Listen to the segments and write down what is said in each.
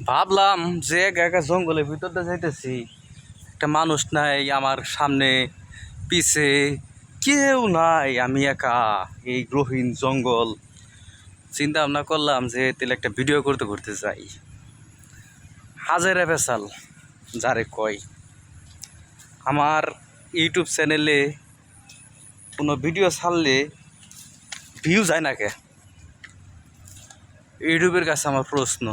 ভাবলাম যে একা একা জঙ্গলের ভিতরটা যাইতেছি, একটা মানুষ নাই আমার সামনে পিছে, কেউ নাই, আমি একা এই গ্রহীন জঙ্গল। চিন্তা ভাবনা করলাম যে তাহলে একটা ভিডিও করতে করতে যাই। হাজারে ফেসাল যারে কয়, আমার ইউটিউব চ্যানেলে কোনো ভিডিও ছাড়লে ভিউ যায় না কে? ইউটিউবের কাছে আমার প্রশ্ন।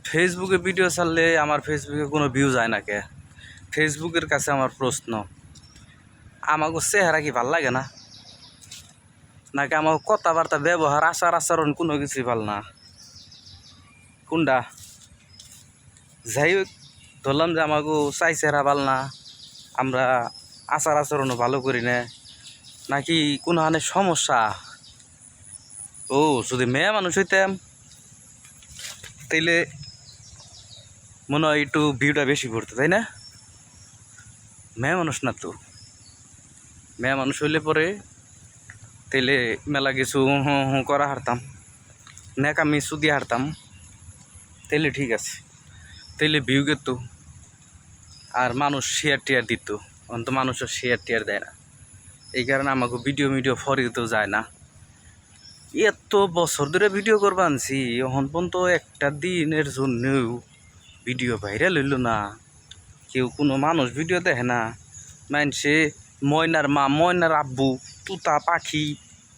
ফেসবুকে ভিডিও ছাড়লে আমার ফেসবুকে কোনো ভিউ যায় না কে? ফেসবুকের কাছে আমার প্রশ্ন। আমাকে চেহারা কি ভাল লাগে না, নাকি আমার কথাবার্তা ব্যবহার আচার আচরণ কোনো কিছুই ভাল না? কোনটা? যাই হোক, ধরলাম যে আমাকে চাই চেহারা ভাল না, আমরা আচার আচরণও ভালো করি না, নাকি কোনো হানে সমস্যা? ও, যদি মেয়ে মানুষ হইতাম তাইলে মনে হয় একটু ভিউটা বেশি করতো, তাই না? মেয়ে মানুষ না তো। মেয়ে মানুষ হইলে পরে তাইলে মেলা কিছু করা হারতাম, ন্যাকামি সুদি হারতাম, তাইলে ঠিক আছে, তাইলে ভিউ গেত আর মানুষ শেয়ার টেয়ার দিত। অন্ত মানুষও শেয়ার টেয়ার দেয় না, এই কারণে আমাকে ভিডিও ফরিতেও যায় না। এত বছর ধরে ভিডিও করবা আনছি, এখন পর্যন্ত একটা দিনের জন্যও ভিডিও ভাইরাল হইল না। কেউ কোনো মানুষ ভিডিও দেখে না। মানুষে ময়নার মা, ময়নার আব্বু, তুতা পাখি,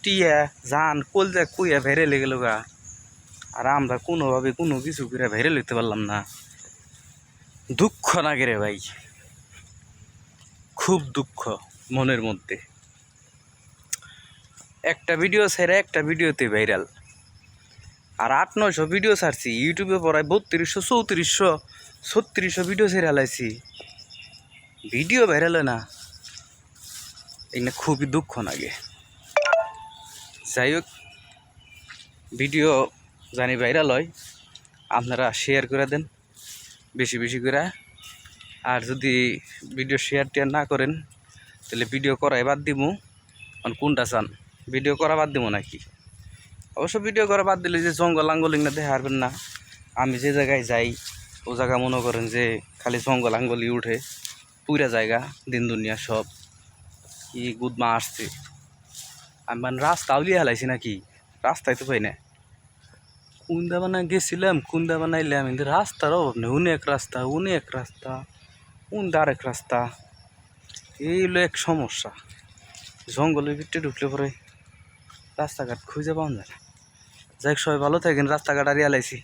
টিয়া জান কলজা কুইয়া ভাইরাল হয়ে গেল গা। আর আমরা কোনোভাবে কোনো কিছু করে ভাইরাল হইতে পারলাম না। দুঃখ লাগে রে ভাই, খুব দুঃখ মনের মধ্যে। একটা ভিডিও ছেড়ে একটা ভিডিওতে ভাইরাল, আর 800-900 ভিডিও ছাড়ছি ইউটিউবে, পড়ায় 3200, 3400, 3600 ভিডিও ছেড়ে হালাইছি, ভিডিও ভাইরাল হয় না। এখানে খুবই দুঃখ লাগে। যাই হোক, ভিডিও জানি ভাইরাল হয়, আপনারা শেয়ার করে দেন বেশি বেশি করে। আর যদি ভিডিও শেয়ার টেয়ার না করেন তাহলে ভিডিও করাই বাদ দিব। কোনটা চান, ভিডিও করা বাদ দিব নাকি? অবশ্য ভিডিও করা বাদ দিলে যে জঙ্গল আঙ্গলিং না দেখে হারবেন না। আমি যে জায়গায় যাই ও জায়গা মনে করেন যে খালি জঙ্গল আঙ্গলি উঠে, পুরা জায়গা দিন দুনিয়া সব কি গুদমা আসছে। আমি মানে রাস্তা উলিয়ে হালাইছি নাকি? রাস্তায় তো পাই না। কুন্দা বানায় গেছিলাম, কুন্দা বানাইলাম, কিন্তু রাস্তার অভাব নেই। উনি এক রাস্তা, উনি এক রাস্তা, উনি আরেক রাস্তা। এই হলো এক সমস্যা। জঙ্গলের ভিতরে ঢুকলে পরে রাস্তাঘাট খুঁজে পাওয়া যায় না। যাই হোক, সবাই ভালো থাকেন। রাস্তাঘাট হারিয়ে আলাইছি।